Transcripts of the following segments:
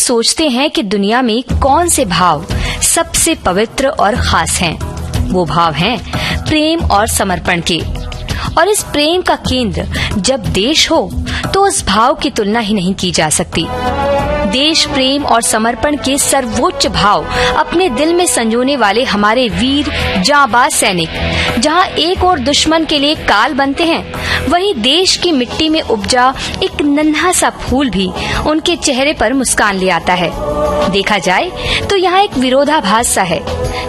सोचते हैं कि दुनिया में कौन से भाव सबसे पवित्र और खास हैं, वो भाव हैं प्रेम और समर्पण के। और इस प्रेम का केंद्र जब देश हो तो उस भाव की तुलना ही नहीं की जा सकती। देश प्रेम और समर्पण के सर्वोच्च भाव अपने दिल में संजोने वाले हमारे वीर जांबाज सैनिक जहां एक और दुश्मन के लिए काल बनते हैं, वहीं देश की मिट्टी में उपजा एक नन्हा सा फूल भी उनके चेहरे पर मुस्कान ले आता है। देखा जाए तो यहाँ एक विरोधाभास सा है।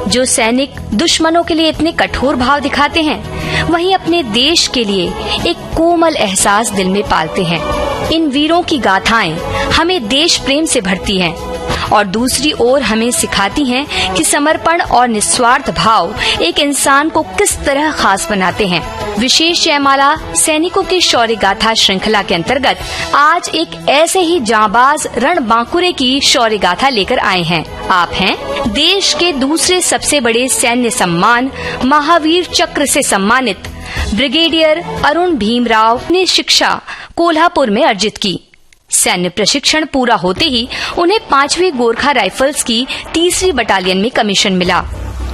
जो सैनिक दुश्मनों के लिए इतने कठोर भाव दिखाते हैं, वहीं अपने देश के लिए एक कोमल एहसास दिल में पालते हैं। इन वीरों की गाथाएं हमें देश प्रेम से भरती हैं और दूसरी ओर हमें सिखाती हैं कि समर्पण और निस्वार्थ भाव एक इंसान को किस तरह खास बनाते हैं। विशेष जयमाला सैनिकों की शौर्य गाथा श्रृंखला के अंतर्गत आज एक ऐसे ही जांबाज रणबांकुरे की शौर्य गाथा लेकर आए हैं। आप हैं देश के दूसरे सबसे बड़े सैन्य सम्मान महावीर चक्र से सम्मानित ब्रिगेडियर अरुण भीमराव ने शिक्षा कोल्हापुर में अर्जित की। सैन्य प्रशिक्षण पूरा होते ही उन्हें 5वीं गोरखा राइफल्स की 3री बटालियन में कमीशन मिला।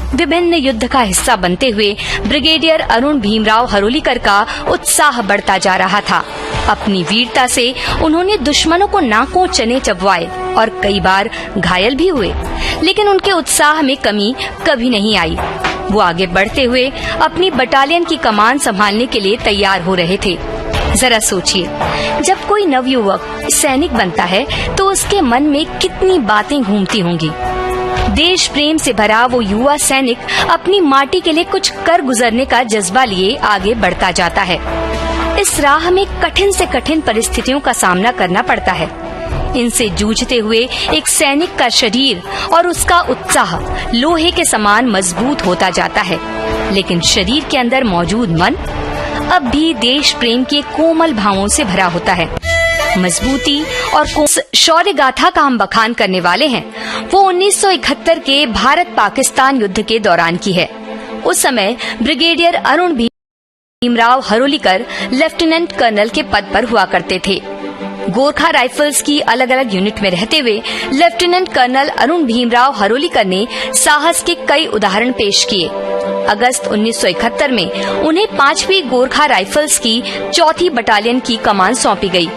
विभिन्न युद्ध का हिस्सा बनते हुए ब्रिगेडियर अरुण भीमराव हरोलीकर का उत्साह बढ़ता जा रहा था। अपनी वीरता से उन्होंने दुश्मनों को नाकों चने चबवाए और कई बार घायल भी हुए, लेकिन उनके उत्साह में कमी कभी नहीं आई। वो आगे बढ़ते हुए अपनी बटालियन की कमान संभालने के लिए तैयार हो रहे थे। जरा सोचिए, जब कोई नवयुवक सैनिक बनता है तो उसके मन में कितनी बातें घूमती होंगी। देश प्रेम से भरा वो युवा सैनिक अपनी माटी के लिए कुछ कर गुजरने का जज्बा लिए आगे बढ़ता जाता है। इस राह में कठिन से कठिन परिस्थितियों का सामना करना पड़ता है। इनसे जूझते हुए एक सैनिक का शरीर और उसका उत्साह लोहे के समान मजबूत होता जाता है, लेकिन शरीर के अंदर मौजूद मन अब भी देश प्रेम के कोमल भावों से भरा होता है। मजबूती और शौर्य गाथा का हम बखान करने वाले हैं वो 1971 के भारत पाकिस्तान युद्ध के दौरान की है। उस समय brigadier Arun Bhimrao Harolikar lieutenant colonel के पद पर हुआ करते थे। गोरखा राइफल्स की अलग अलग यूनिट में रहते हुए लेफ्टिनेंट कर्नल अरुण भीमराव हरोलीकर ने साहस के कई उदाहरण पेश किए। अगस्त 1971 में उन्हें 5वीं गोरखा राइफल्स की 4थी बटालियन की कमान सौंपी गई।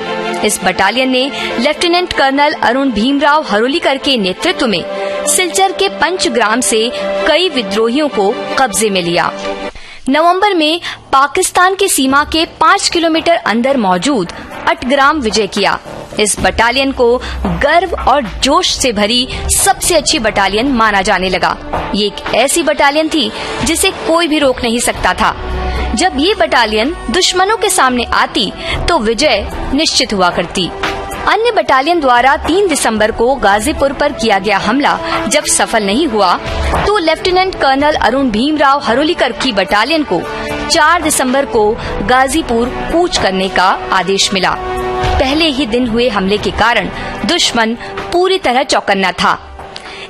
इस बटालियन ने लेफ्टिनेंट कर्नल अरुण भीमराव हरोलीकर के नेतृत्व में सिलचर के पंचग्राम से कई विद्रोहियों को कब्जे में लिया। नवंबर में पाकिस्तान की सीमा के 5 किलोमीटर अंदर मौजूद अटग्राम विजय किया। इस बटालियन को गर्व और जोश से भरी सबसे अच्छी बटालियन माना जाने लगा। ये एक ऐसी बटालियन थी जिसे कोई भी रोक नहीं सकता था। जब ये बटालियन दुश्मनों के सामने आती तो विजय निश्चित हुआ करती। अन्य बटालियन द्वारा 3 दिसंबर को गाजीपुर पर किया गया हमला जब सफल नहीं हुआ तो लेफ्टिनेंट कर्नल अरुण भीमराव हरोलीकर की बटालियन को 4 दिसंबर को गाजीपुर कूच करने का आदेश मिला। पहले ही दिन हुए हमले के कारण दुश्मन पूरी तरह चौकन्ना था।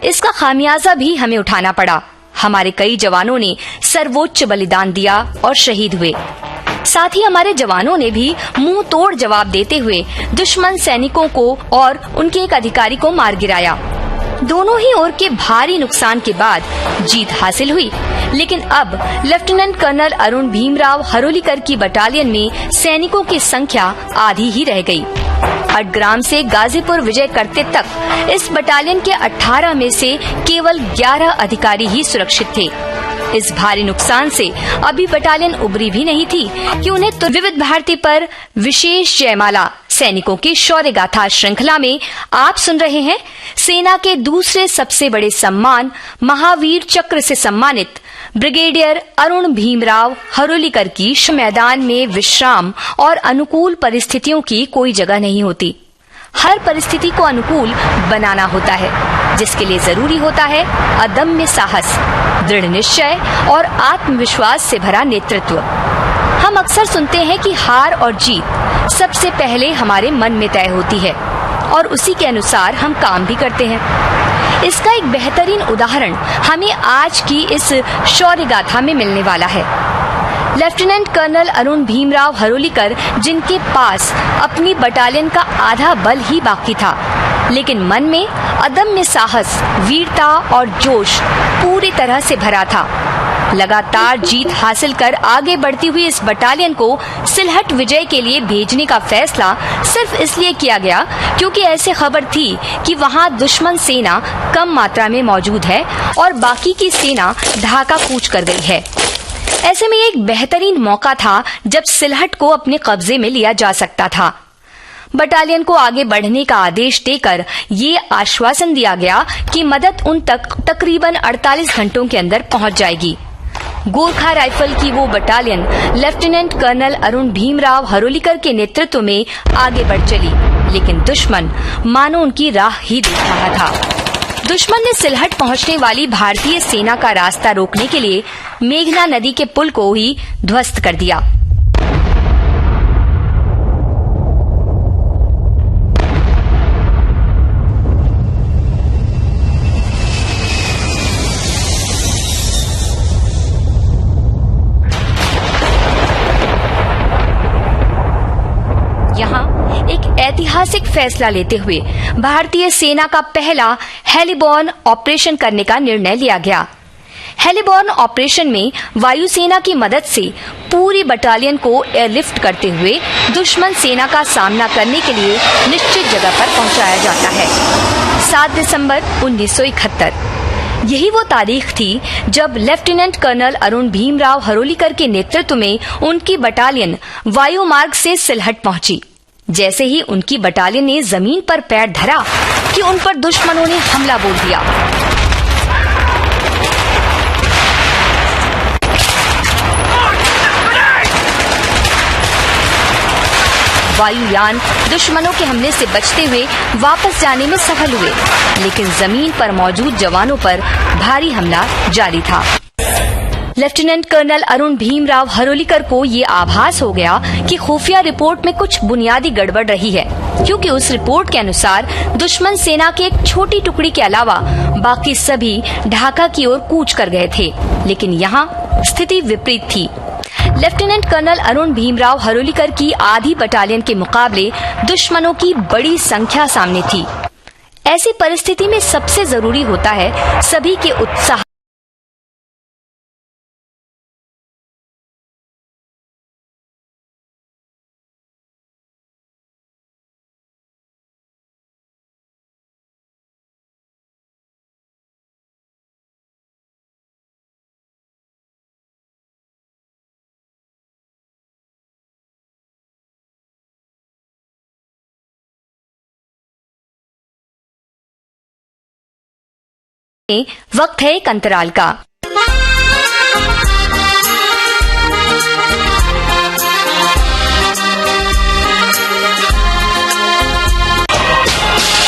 इसका खामियाजा भी हमें उठाना पड़ा। हमारे कई जवानों ने सर्वोच्च बलिदान दिया और शहीद हुए। साथ ही हमारे जवानों ने भी मुंह तोड़ जवाब देते हुए दुश्मन सैनिकों को और उनके एक अधिकारी को मार गिराया। दोनों ही ओर के भारी नुकसान के बाद जीत हासिल हुई, लेकिन अब लेफ्टिनेंट कर्नल अरुण भीमराव हरोलीकर की बटालियन में सैनिकों की संख्या आधी ही रह गई। अटग्राम से गाजीपुर विजय करते तक इस बटालियन के 18 में से केवल 11 अधिकारी ही सुरक्षित थे। इस भारी नुकसान से अभी बटालियन उबरी भी नहीं थी कि उन्हें विविध भारती पर विशेष जयमाला सैनिकों की शौर्य गाथा श्रृंखला में आप सुन रहे हैं सेना के दूसरे सबसे बड़े सम्मान महावीर चक्र से सम्मानित ब्रिगेडियर अरुण भीमराव हरोलीकर की। मैदान में विश्राम और अनुकूल परिस्थितियों की कोई जगह नहीं होती। हर परिस्थिति को अनुकूल बनाना होता है, जिसके लिए जरूरी होता है अदम्य साहस, दृढ़ निश्चय और आत्मविश्वास से भरा नेतृत्व। हम अक्सर सुनते हैं कि हार और जीत सबसे पहले हमारे मन में तय होती है और उसी के अनुसार हम काम भी करते हैं। इसका एक बेहतरीन उदाहरण हमें आज की इस शौर्य गाथा में मिलने वाला है। लेफ्टिनेंट कर्नल अरुण भीमराव हरोलीकर, जिनके पास अपनी बटालियन का आधा बल ही बाकी था, लेकिन मन में अदम्य साहस, वीरता और जोश पूरी तरह से भरा था। लगातार जीत हासिल कर आगे बढ़ती हुई इस बटालियन को सिलहट विजय के लिए भेजने का फैसला सिर्फ इसलिए किया गया क्योंकि ऐसी खबर थी कि वहां दुश्मन सेना कम मात्रा में मौजूद है और बाकी की सेना ढाका कूच कर गई है। ऐसे में एक बेहतरीन मौका था जब सिलहट को अपने कब्जे में लिया जा सकता था। बटालियन को आगे बढ़ने का आदेश देकर ये आश्वासन दिया गया कि मदद उन तक तकरीबन 48 घंटों के अंदर पहुंच जाएगी। गोरखा राइफल की वो battalion lieutenant colonel Arun Bhimrao Harolikar के नेतृत्व में आगे बढ़ चली, लेकिन दुश्मन मानो उनकी राह ही देख रहा था। दुश्मन ने सिलहट पहुंचने वाली भारतीय सेना का रास्ता रोकने के लिए मेघना नदी के पुल को ही ध्वस्त कर दिया। ऐतिहासिक फैसला लेते हुए भारतीय सेना का पहला हेलीबॉर्न ऑपरेशन करने का निर्णय लिया गया। हेलीबॉर्न ऑपरेशन में वायुसेना की मदद से पूरी बटालियन को एयरलिफ्ट करते हुए दुश्मन सेना का सामना करने के लिए निश्चित जगह पर पहुंचाया जाता है। 7 दिसंबर 1971 यही वो तारीख थी जब लेफ्टिनेंट कर्नल अरुण भीमराव हरोलीकर के नेतृत्व में उनकी बटालियन वायु मार्ग से सिलहट पहुंची। जैसे ही उनकी बटालियन ने जमीन पर पैर धरा कि उन पर दुश्मनों ने हमला बोल दिया। वायुयान दुश्मनों के हमले से बचते हुए वापस जाने में सफल हुए, लेकिन जमीन पर मौजूद जवानों पर भारी हमला जारी था। लेफ्टिनेंट कर्नल अरुण भीमराव हरोलीकर को ये आभास हो गया कि खुफिया रिपोर्ट में कुछ बुनियादी गड़बड़ रही है, क्योंकि उस रिपोर्ट के अनुसार दुश्मन सेना के एक छोटी टुकड़ी के अलावा बाकी सभी ढाका की ओर कूच कर गए थे। लेकिन यहाँ स्थिति विपरीत थी। लेफ्टिनेंट कर्नल अरुण भीमराव हरोलीकर की आधी बटालियन के मुकाबले दुश्मनों की बड़ी संख्या सामने थी। ऐसी परिस्थिति में सबसे जरूरी होता है सभी के उत्साह। वक्त है एक अंतराल का।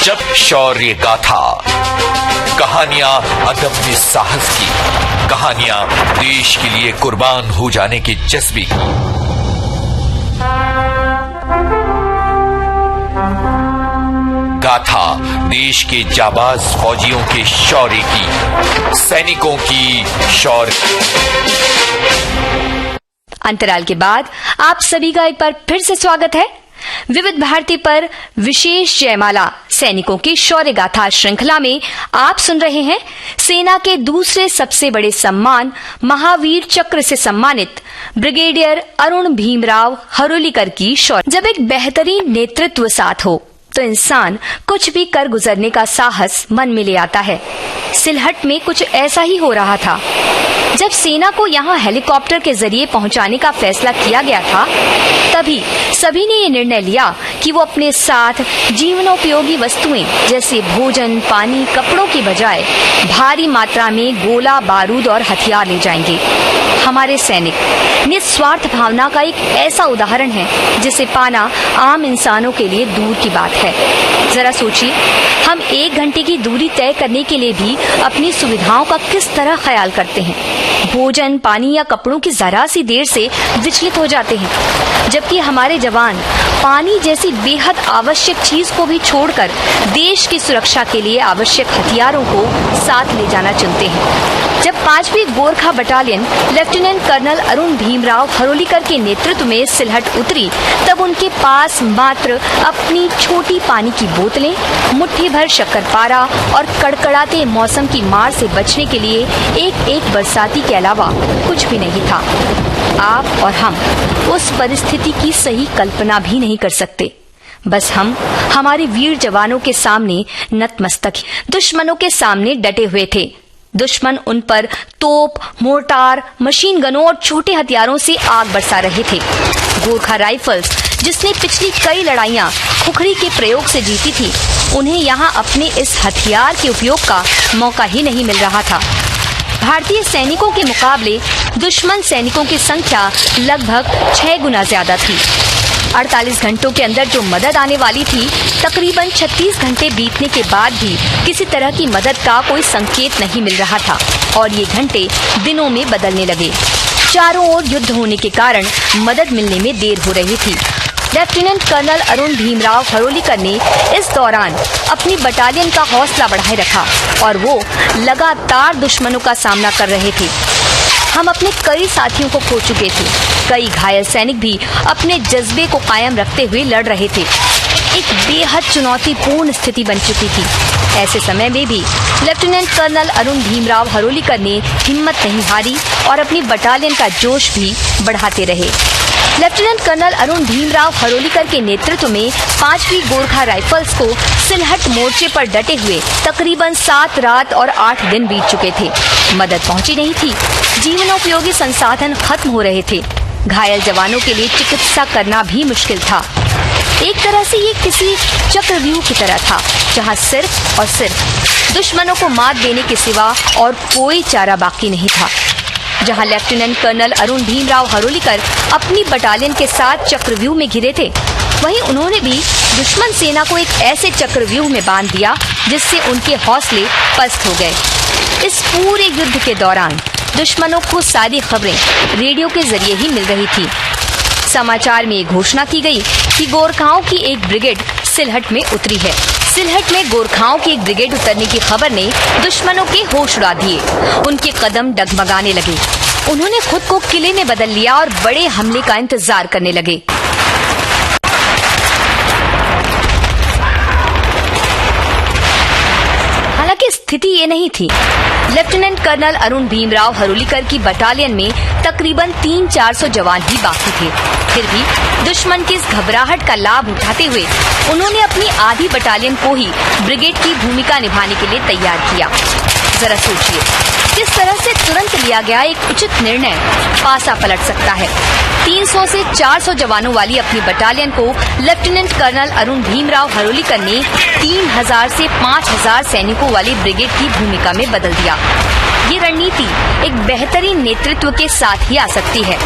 जब शौर्य गाथा, कहानियां अदम्य साहस की, कहानियां देश के लिए कुर्बान हो जाने के जज्बे की। गाथा देश के जाबाज फौजियों के शौर्य की, सैनिकों की शौर्य। अंतराल के बाद आप सभी का एक बार फिर से स्वागत है। विविध भारती पर विशेष जयमाला सैनिकों की शौर्य गाथा श्रृंखला में आप सुन रहे हैं सेना के दूसरे सबसे बड़े सम्मान महावीर चक्र से सम्मानित ब्रिगेडियर अरुण भीमराव हरोलीकर की शौर्य। जब एक बेहतरीन नेतृत्व साथ हो तो इंसान कुछ भी कर गुजरने का साहस मन में ले आता है। सिलहट में कुछ ऐसा ही हो रहा था। जब सेना को यहाँ हेलीकॉप्टर के जरिए पहुँचाने का फैसला किया गया था, तभी सभी ने ये निर्णय लिया कि वो अपने साथ जीवनोपयोगी वस्तुएं जैसे भोजन, पानी, कपड़ों की बजाय भारी मात्रा में गोला बारूद और हथियार ले जाएंगे। हमारे सैनिक निस्वार्थ भावना का एक ऐसा उदाहरण है जिसे पाना आम इंसानों के लिए दूर की बात है। जरा सोचिए, हम 1 घंटे की दूरी तय करने के लिए भी अपनी सुविधाओं का किस तरह ख्याल करते हैं। भोजन, पानी या कपड़ों की जरा सी देर से विचलित हो जाते हैं, जबकि हमारे जवान पानी जैसी बेहद आवश्यक चीज को भी छोड़कर देश की सुरक्षा के लिए आवश्यक हथियारों को साथ ले जाना चुनते हैं। जब 5वीं Gorkha battalion lieutenant colonel Arun Bhimrao Harolikar के नेतृत्व में सिलहट उतरी, तब उनके पास मात्र अपनी छोटी छोटी पानी की बोतलें, मुट्ठी भर शक्करपारा और कड़कड़ाते मौसम की मार से बचने के लिए एक बरसाती के अलावा कुछ भी नहीं था। आप और हम उस परिस्थिति की सही कल्पना भी नहीं कर सकते। बस हम हमारे वीर जवानों के सामने नतमस्तक, दुश्मनों के सामने डटे हुए थे। दुश्मन उन पर तोप, मोर्टार, मशीन गनों और छोटे हथियारों से आग बरसा रहे थे। गोरखा राइफल्स, जिसने पिछली कई लड़ाइयां खुखरी के प्रयोग से जीती थी, उन्हें यहाँ अपने इस हथियार के उपयोग का मौका ही नहीं मिल रहा था। भारतीय सैनिकों के मुकाबले दुश्मन सैनिकों की संख्या लगभग 6 गुना ज्यादा थी। 48 घंटों के अंदर जो मदद आने वाली थी, तकरीबन 36 घंटे बीतने के बाद भी किसी तरह की मदद का कोई संकेत नहीं मिल रहा था और ये घंटे दिनों में बदलने लगे। चारों ओर युद्ध होने के कारण मदद मिलने में देर हो रही थी। लेफ्टिनेंट कर्नल अरुण भीमराव हरोलीकर ने इस दौरान अपनी बटालियन का हौसला बढ़ाए रखा और वो लगातार दुश्मनों का सामना कर रहे थे। हम अपने कई साथियों को खो चुके थे। कई घायल सैनिक भी अपने जज्बे को कायम रखते हुए लड़ रहे थे। एक बेहद चुनौतीपूर्ण स्थिति बन चुकी थी। ऐसे समय में भी लेफ्टिनेंट कर्नल अरुण भीमराव हरोलीकर ने हिम्मत नहीं हारी और अपनी बटालियन का जोश भी बढ़ाते रहे। लेफ्टिनेंट कर्नल अरुण भीमराव हरोलीकर के नेतृत्व में 5वीं गोरखा राइफल्स को सिलहट मोर्चे पर डटे हुए तकरीबन 7 रात और 8 दिन बीत चुके थे। मदद पहुंची नहीं थी। जीवनोपयोगी संसाधन खत्म हो रहे थे। घायल जवानों के लिए चिकित्सा करना भी मुश्किल था। एक तरह से ये किसी चक्रव्यूह की तरह था, जहां सिर्फ और सिर्फ दुश्मनों को मात देने के सिवा और कोई चारा बाकी नहीं था। जहां लेफ्टिनेंट कर्नल अरुण भीमराव हरोलीकर अपनी बटालियन के साथ चक्रव्यूह में घिरे थे, वहीं उन्होंने भी दुश्मन सेना को एक ऐसे चक्रव्यूह में बांध दिया जिससे उनके हौसले पस्त हो गए। इस पूरे युद्ध के दौरान दुश्मनों को सारी खबरें रेडियो के जरिए ही मिल रही थी। समाचार में घोषणा की गई कि गोरखाओं की एक ब्रिगेड सिलहट में उतरी है। सिलहट में गोरखाओं की एक ब्रिगेड उतरने की खबर ने दुश्मनों के होश उड़ा दिए। उनके कदम डगमगाने लगे। उन्होंने खुद को किले में बदल लिया और बड़े हमले का इंतजार करने लगे। हालांकि स्थिति ये नहीं थी। लेफ्टिनेंट कर्नल अरुण भीमराव हरोलीकर की बटालियन में तकरीबन 300-400 जवान ही बाकी थे। फिर भी दुश्मन की इस घबराहट का लाभ उठाते हुए उन्होंने अपनी आधी बटालियन को ही ब्रिगेड की भूमिका निभाने के लिए तैयार किया। जरा सोचिए, किस तरह से तुरंत लिया गया एक उचित निर्णय पासा पलट सकता है। 300 से 400 जवानों वाली अपनी बटालियन को लेफ्टिनेंट कर्नल अरुण भीमराव हरोलीकर ने 3000 से 5000 सैनिकों वाली ब्रिगेड की भूमिका में बदल दिया। ये रणनीति एक बेहतरीन नेतृत्व के साथ ही आ सकती है।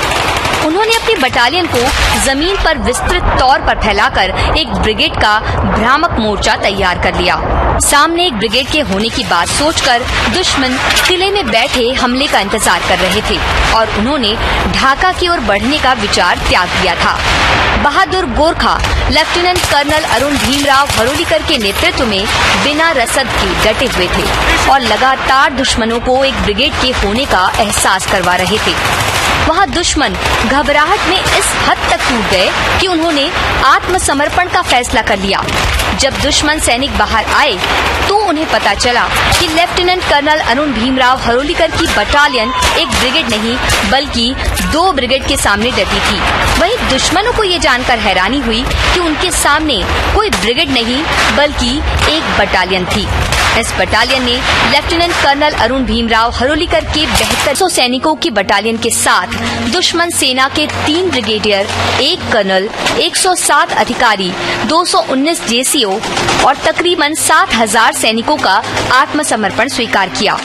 उन्होंने अपनी बटालियन को जमीन पर विस्तृत तौर पर फैलाकर एक ब्रिगेड का भ्रामक मोर्चा तैयार कर लिया। सामने एक ब्रिगेड के होने की बात सोचकर दुश्मन किले में बैठे हमले का इंतजार कर रहे थे और उन्होंने ढाका की ओर बढ़ने का विचार त्याग दिया था। बहादुर गोरखा लेफ्टिनेंट कर्नल अरुण भीमराव हरोलीकर के नेतृत्व में बिना रसद के डटे हुए थे और लगातार दुश्मनों को एक ब्रिगेड के होने का एहसास करवा रहे थे। वहाँ दुश्मन घबराहट में इस हद तक टूट गए कि उन्होंने आत्मसमर्पण का फैसला कर लिया। जब दुश्मन सैनिक बाहर आए तो उन्हें पता चला कि लेफ्टिनेंट कर्नल अरुण भीमराव हरोलीकर की बटालियन एक ब्रिगेड नहीं बल्कि 2 ब्रिगेड के सामने डटी थी। वहीं दुश्मनों को ये जानकर हैरानी हुई कि उनके सामने कोई ब्रिगेड नहीं बल्कि एक बटालियन थी। इस बटालियन ने लेफ्टिनेंट कर्नल अरुण भीमराव हरोलीकर के 72 सैनिकों की बटालियन के साथ दुश्मन सेना के 3 ब्रिगेडियर, 1 कर्नल, 107 अधिकारी, 219 जेसीओ और तकरीबन 7000 सैनिकों का आत्मसमर्पण स्वीकार किया।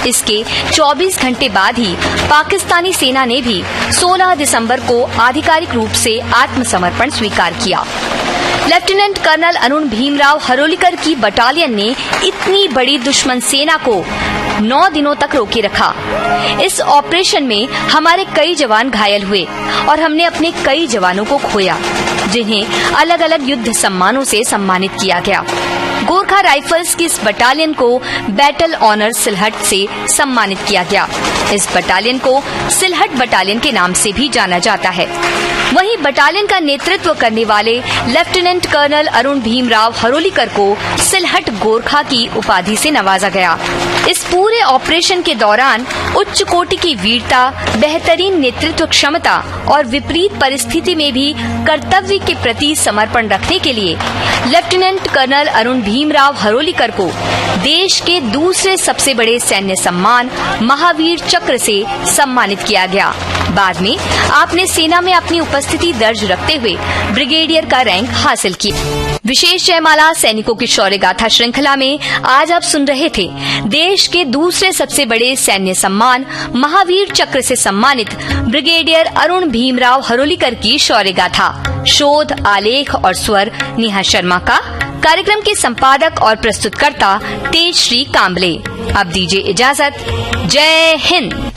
इसके 24 घंटे बाद ही पाकिस्तानी सेना ने भी 16 दिसंबर को आधिकारिक रूप से आत्मसमर्पण स्वीकार किया। लेफ्टिनेंट कर्नल अरुण भीमराव हरोलीकर की बटालियन ने इतनी बड़ी दुश्मन सेना को 9 दिनों तक रोके रखा। इस ऑपरेशन में हमारे कई जवान घायल हुए और हमने अपने कई जवानों को खोया, जिन्हें अलग अलग युद्ध सम्मानों से सम्मानित किया गया। गोरखा राइफल्स की इस बटालियन को बैटल ऑनर सिलहट से सम्मानित किया गया। इस बटालियन को सिलहट बटालियन के नाम से भी जाना जाता है। वहीं बटालियन का नेतृत्व करने वाले लेफ्टिनेंट कर्नल अरुण भीमराव हरोलीकर को सिलहट गोरखा की उपाधि से नवाजा गया। इस पूरे ऑपरेशन के दौरान उच्च कोटि की वीरता, बेहतरीन नेतृत्व क्षमता और विपरीत परिस्थिति में भी कर्तव्य के प्रति समर्पण रखने के लिए लेफ्टिनेंट कर्नल अरुण भीमराव हरोलीकर को देश के दूसरे सबसे बड़े सैन्य सम्मान महावीर चक्र से सम्मानित किया गया। बाद में आपने सेना में अपनी उपस्थिति दर्ज रखते हुए ब्रिगेडियर का रैंक हासिल किया। विशेष जयमाला सैनिकों की शौर्य गाथा श्रृंखला में आज आप सुन रहे थे देश के दूसरे सबसे बड़े सैन्य सम्मान महावीर चक्र से सम्मानित ब्रिगेडियर अरुण भीमराव हरोलीकर की शौर्य गाथा। शोध, आलेख और स्वर नेहा शर्मा का। कार्यक्रम के संपादक और प्रस्तुतकर्ता तेजश्री कांबले। अब दीजिए इजाजत। जय हिंद।